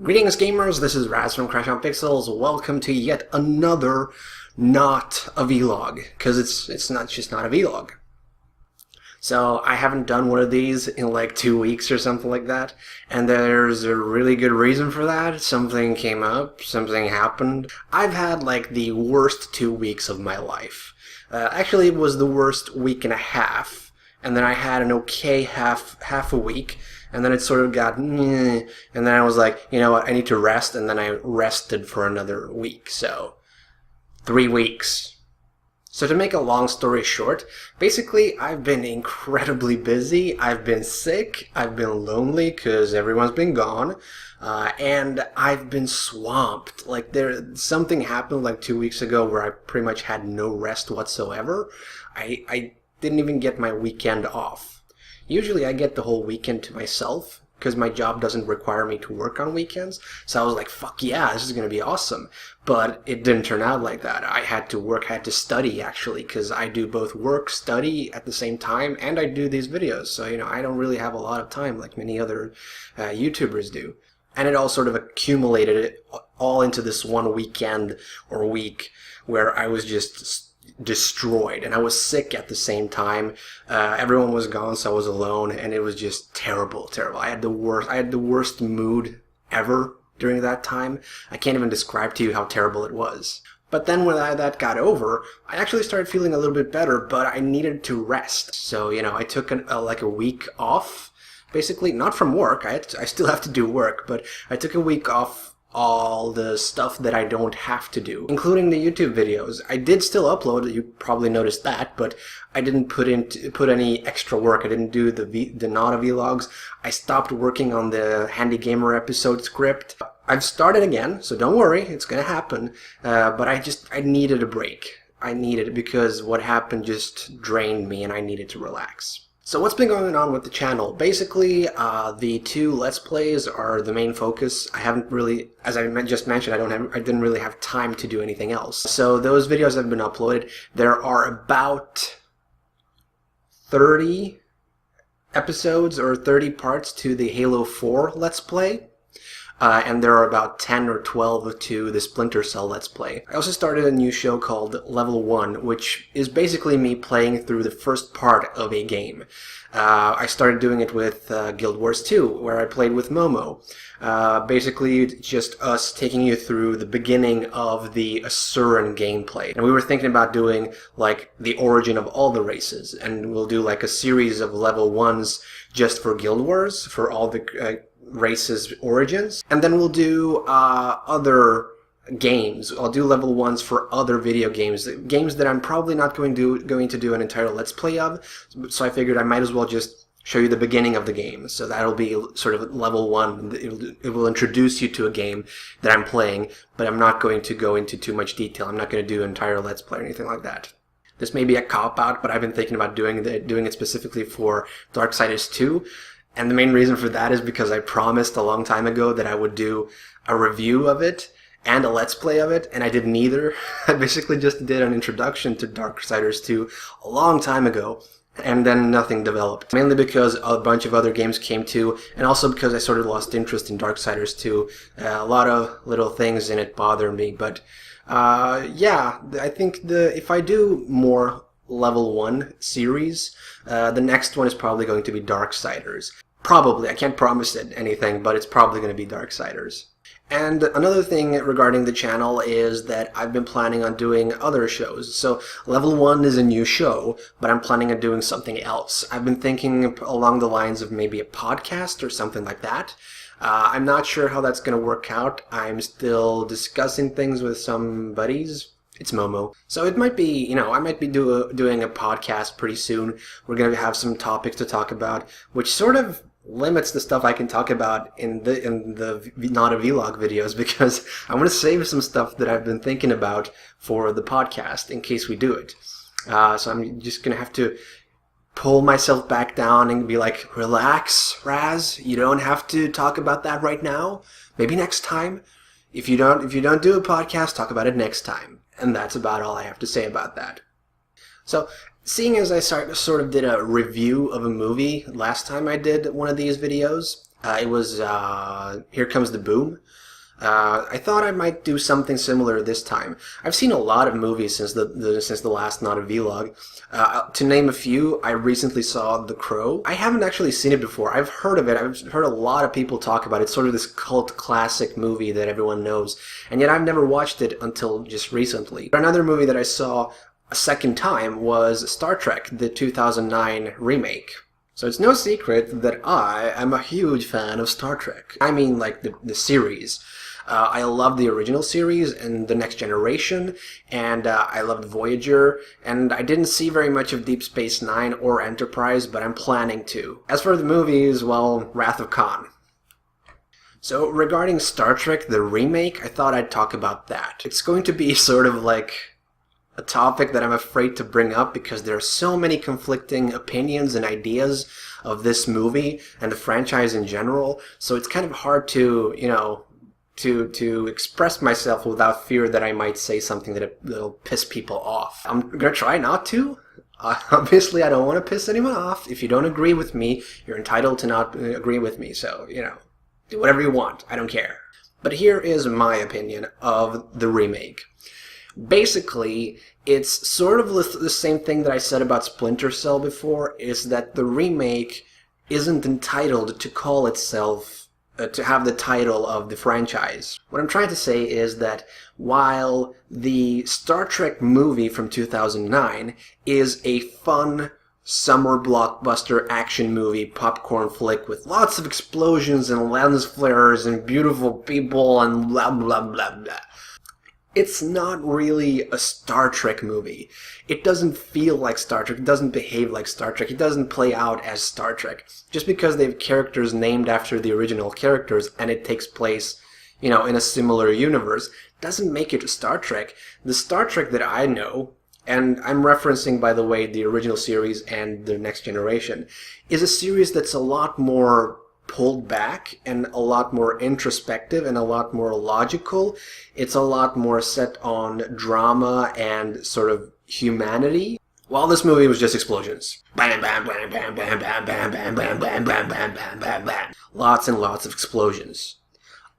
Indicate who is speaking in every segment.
Speaker 1: Greetings gamers, this is Raz from Crash on Pixels. Welcome to yet another not a vlog, because it's not just not a vlog. So I haven't done one of these in like 2 weeks or something like that, and there's a really good reason for that. Something came up, something happened. I've had like the worst 2 weeks of my life. Actually, it was the worst week and a half, and then I had an okay half a week. And then it sort of got, and then I was like, you know what, I need to rest, and then I rested for another week, so 3 weeks. So to make a long story short, basically I've been incredibly busy, I've been sick, I've been lonely because everyone's been gone, and I've been swamped. Like something happened like 2 weeks ago where I pretty much had no rest whatsoever. I didn't even get my weekend off. Usually I get the whole weekend to myself because my job doesn't require me to work on weekends. So I was like, fuck yeah, this is going to be awesome. But it didn't turn out like that. I had to work, I had to study actually, because I do both work, study at the same time, and I do these videos. So, you know, I don't really have a lot of time like many other YouTubers do. And it all sort of accumulated all into this one weekend or week where I was just destroyed, and I was sick at the same time. Everyone was gone, so I was alone, and it was just terrible. I had the worst mood ever during that time. I can't even describe to you how terrible it was. But then when that got over, I actually started feeling a little bit better, but I needed to rest. So, you know, I took like a week off, basically, not from work. I still have to do work, but I took a week off all the stuff that I don't have to do, including the YouTube videos. I did still upload, you probably noticed that, but I didn't put any extra work. I didn't do the not a vlogs. I stopped working on the Handy Gamer episode script. I've started again, so don't worry, it's gonna happen. But I needed a break. I needed it because what happened just drained me and I needed to relax. So what's been going on with the channel? Basically, the 2 Let's Plays are the main focus. I haven't really, as I just mentioned, I didn't really have time to do anything else. So those videos have been uploaded. There are about 30 episodes or 30 parts to the Halo 4 Let's Play. And there are about 10 or 12 to the Splinter Cell Let's Play. I also started a new show called Level 1, which is basically me playing through the first part of a game. I started doing it with Guild Wars 2, where I played with Momo. Basically, just us taking you through the beginning of the Asuran gameplay. And we were thinking about doing, like, the origin of all the races. And we'll do, like, a series of Level 1s just for Guild Wars, for all the races' origins, and then we'll do other games. I'll do level 1s for other video games that I'm probably not going to do an entire Let's Play of, so I figured I might as well just show you the beginning of the game. So that'll be sort of level 1. It will introduce you to a game that I'm playing, but I'm not going to go into too much detail. I'm not going to do an entire Let's Play or anything like that. This may be a cop-out, but I've been thinking about doing it specifically for Darksiders 2. And the main reason for that is because I promised a long time ago that I would do a review of it and a Let's Play of it, and I did neither. I basically just did an introduction to Darksiders 2 a long time ago, and then nothing developed. Mainly because a bunch of other games came too, and also because I sort of lost interest in Darksiders 2. A lot of little things in it bothered me, but yeah, I think if I do more Level 1 series, the next one is probably going to be Darksiders. Probably. I can't promise it anything, but it's probably going to be Darksiders. And another thing regarding the channel is that I've been planning on doing other shows. So Level 1 is a new show, but I'm planning on doing something else. I've been thinking along the lines of maybe a podcast or something like that. I'm not sure how that's going to work out. I'm still discussing things with some buddies. It's Momo. So it might be, you know, I might be doing a podcast pretty soon. We're going to have some topics to talk about, which sort of limits the stuff I can talk about in the not a vlog videos, because I want to save some stuff that I've been thinking about for the podcast in case we do it. So I'm just going to have to pull myself back down and be like, relax, Raz, you don't have to talk about that right now. Maybe next time. If you don't do a podcast, talk about it next time. And that's about all I have to say about that. So Seeing as I sort of did a review of a movie last time I did one of these videos, it was Here Comes the Boom. I thought I might do something similar this time. I've seen a lot of movies since the last Not a Vlog. To name a few, I recently saw The Crow. I haven't actually seen it before. I've heard of it. I've heard a lot of people talk about it. It's sort of this cult classic movie that everyone knows, and yet I've never watched it until just recently. Another movie that I saw a second time was Star Trek, the 2009 remake. So it's no secret that I am a huge fan of Star Trek. I mean, like, the series. I love the original series and The Next Generation, and I loved Voyager, and I didn't see very much of Deep Space Nine or Enterprise, but I'm planning to. As for the movies, well, Wrath of Khan. So regarding Star Trek, the remake, I thought I'd talk about that. It's going to be sort of like a topic that I'm afraid to bring up because there are so many conflicting opinions and ideas of this movie and the franchise in general, so it's kind of hard to, to express myself without fear that I might say something that'll piss people off. I'm gonna try not to. Obviously, I don't want to piss anyone off. If you don't agree with me, you're entitled to not agree with me, so, do whatever you want. I don't care. But here is my opinion of the remake. Basically, it's sort of the same thing that I said about Splinter Cell before, is that the remake isn't entitled to call itself to have the title of the franchise. What I'm trying to say is that while the Star Trek movie from 2009 is a fun summer blockbuster action movie popcorn flick with lots of explosions and lens flares and beautiful people and blah blah blah blah, it's not really a Star Trek movie. It doesn't feel like Star Trek. It doesn't behave like Star Trek. It doesn't play out as Star Trek. Just because they have characters named after the original characters and it takes place, in a similar universe, doesn't make it Star Trek. The Star Trek that I know, and I'm referencing, by the way, the original series and The Next Generation, is a series that's a lot more pulled back and a lot more introspective and a lot more logical. It's a lot more set on drama and sort of humanity. While this movie was just explosions. Bam, bam, bam, bam, bam, bam, bam, bam, bam, bam, bam, bam, bam, bam, bam. Lots and lots of explosions.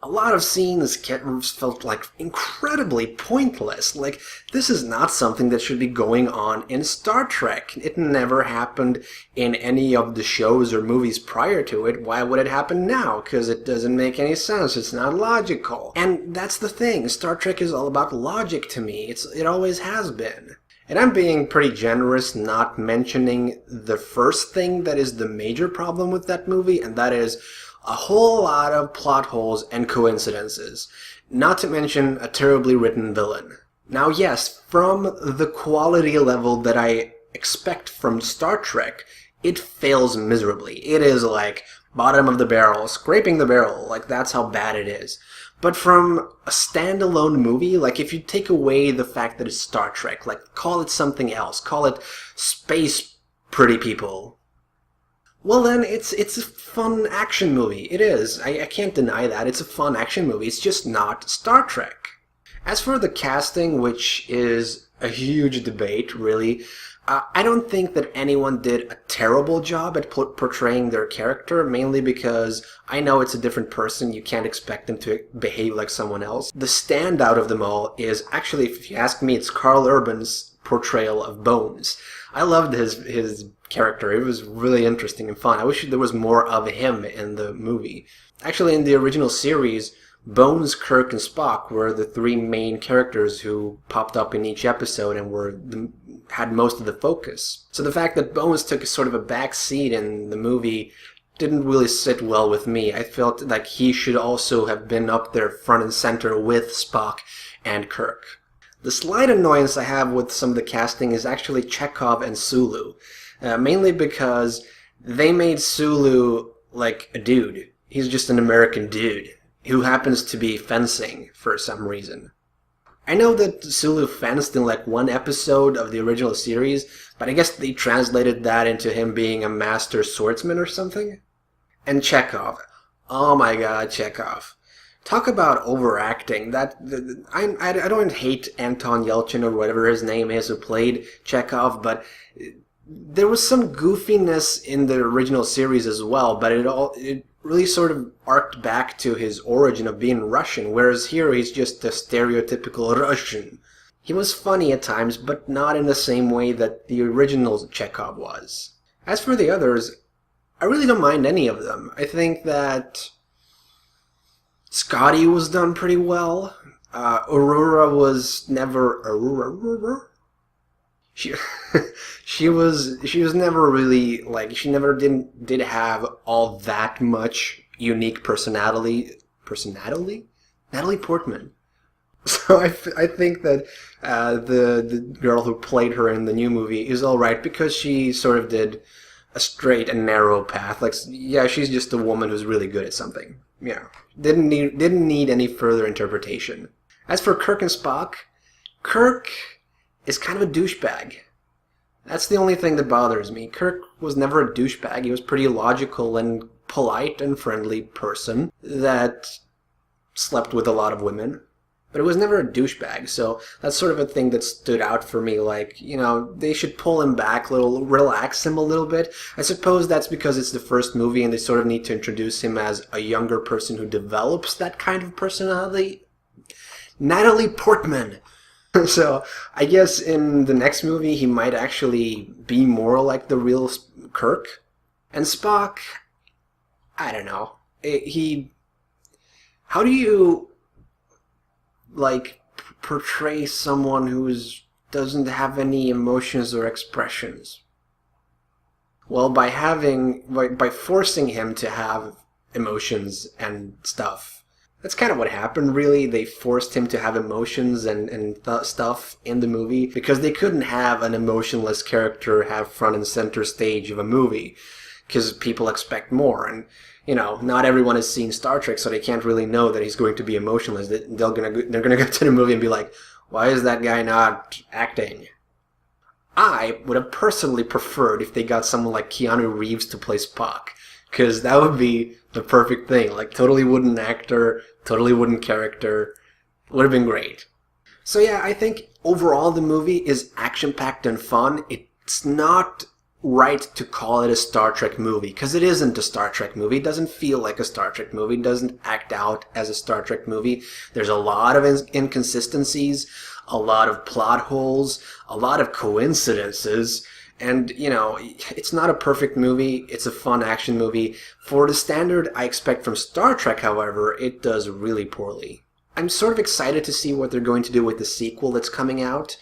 Speaker 1: A lot of scenes felt like incredibly pointless. Like, this is not something that should be going on in Star Trek. It never happened in any of the shows or movies prior to it. Why would it happen now? Because it doesn't make any sense. It's not logical. And that's the thing. Star Trek is all about logic to me. It always has been. And I'm being pretty generous not mentioning the first thing that is the major problem with that movie, and that is a whole lot of plot holes and coincidences, not to mention a terribly written villain. Now yes, from the quality level that I expect from Star Trek, it fails miserably. It is like bottom of the barrel, scraping the barrel, like that's how bad it is. But from a standalone movie, like if you take away the fact that it's Star Trek, like call it something else, call it Space Pretty People, well then, it's a fun action movie. It is. I can't deny that. It's a fun action movie. It's just not Star Trek. As for the casting, which is a huge debate, really, I don't think that anyone did a terrible job at portraying their character, mainly because I know it's a different person. You can't expect them to behave like someone else. The standout of them all is, actually, if you ask me, it's Carl Urban's portrayal of Bones. I loved his character. It was really interesting and fun. I wish there was more of him in the movie. Actually, in the original series, Bones, Kirk, and Spock were the three main characters who popped up in each episode and had most of the focus. So the fact that Bones took sort of a back seat in the movie didn't really sit well with me. I felt like he should also have been up there front and center with Spock and Kirk. The slight annoyance I have with some of the casting is actually Chekhov and Sulu. Mainly because they made Sulu like a dude. He's just an American dude who happens to be fencing for some reason. I know that Sulu fenced in like one episode of the original series, but I guess they translated that into him being a master swordsman or something. And Chekhov. Oh my god, Chekhov. Talk about overacting. I don't hate Anton Yelchin or whatever his name is who played Chekhov, but there was some goofiness in the original series as well, but it really sort of arced back to his origin of being Russian, whereas here he's just a stereotypical Russian. He was funny at times, but not in the same way that the original Chekhov was. As for the others, I really don't mind any of them. I think that Scotty was done pretty well. Aurora was never Aurora. She she was never really like she never did have all that much unique personality. Natalie Portman. So I think that the girl who played her in the new movie is all right because she sort of did a straight and narrow path. Like, yeah, she's just a woman who's really good at something. Yeah, didn't need any further interpretation. As for Kirk and Spock, Kirk is kind of a douchebag. That's the only thing that bothers me. Kirk was never a douchebag. He was pretty logical and polite and friendly person that slept with a lot of women. But it was never a douchebag, so that's sort of a thing that stood out for me, like, you know, they should pull him back a little, relax him a little bit. I suppose that's because it's the first movie and they sort of need to introduce him as a younger person who develops that kind of personality. Natalie Portman! So, I guess in the next movie he might actually be more like the real Kirk. And Spock, I don't know. How do you like portray someone who doesn't have any emotions or expressions? Well, by forcing him to have emotions and stuff. That's kind of what happened, really. They forced him to have emotions and stuff in the movie because they couldn't have an emotionless character have front and center stage of a movie because people expect more. And you know, not everyone has seen Star Trek, so they can't really know that he's going to be emotionless. They're gonna go to the movie and be like, why is that guy not acting? I would have personally preferred if they got someone like Keanu Reeves to play Spock, because that would be the perfect thing. Like, totally wooden actor, totally wooden character. Would have been great. So yeah, I think overall the movie is action-packed and fun. It's not right to call it a Star Trek movie, because it isn't a Star Trek movie. It doesn't feel like a Star Trek movie. It doesn't act out as a Star Trek movie. There's a lot of inconsistencies, a lot of plot holes, a lot of coincidences, and, you know, it's not a perfect movie. It's a fun action movie. For the standard I expect from Star Trek, however, it does really poorly. I'm sort of excited to see what they're going to do with the sequel that's coming out,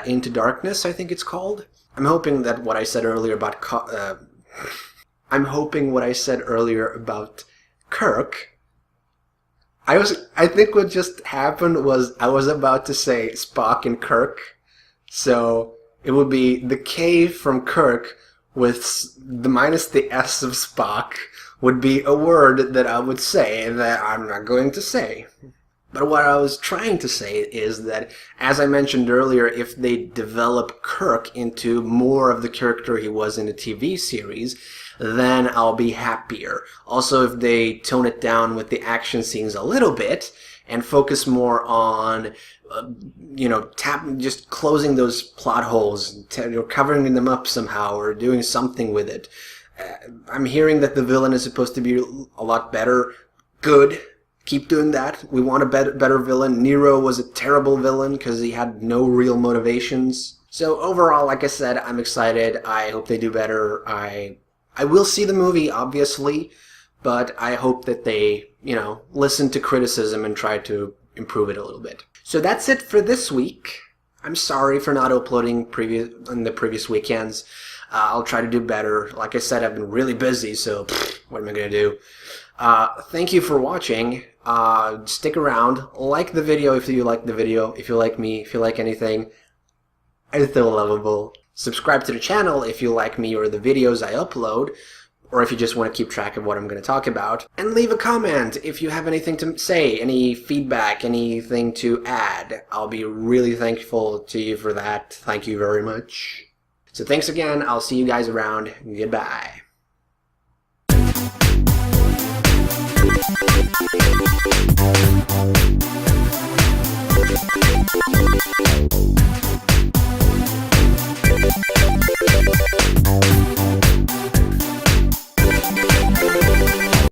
Speaker 1: Into Darkness, I think it's called. I'm hoping that what I said earlier about Kirk. I think what just happened was I was about to say Spock and Kirk, so it would be the K from Kirk with the minus the S of Spock would be a word that I would say that I'm not going to say. But what I was trying to say is that, as I mentioned earlier, if they develop Kirk into more of the character he was in the TV series, then I'll be happier. Also, if they tone it down with the action scenes a little bit and focus more on, just closing those plot holes, covering them up somehow or doing something with it. I'm hearing that the villain is supposed to be a lot better. Good. Keep doing that. We want a better villain. Nero was a terrible villain because he had no real motivations. So overall, like I said, I'm excited. I hope they do better. I will see the movie, obviously, but I hope that they, listen to criticism and try to improve it a little bit. So that's it for this week. I'm sorry for not uploading on the previous weekends. I'll try to do better. Like I said, I've been really busy, so what am I going to do? Thank you for watching. Stick around. Like the video if you like the video. If you like me, if you like anything, I'm still lovable. Subscribe to the channel if you like me or the videos I upload, or if you just want to keep track of what I'm going to talk about. And leave a comment if you have anything to say, any feedback, anything to add. I'll be really thankful to you for that. Thank you very much. So thanks again. I'll see you guys around. Goodbye.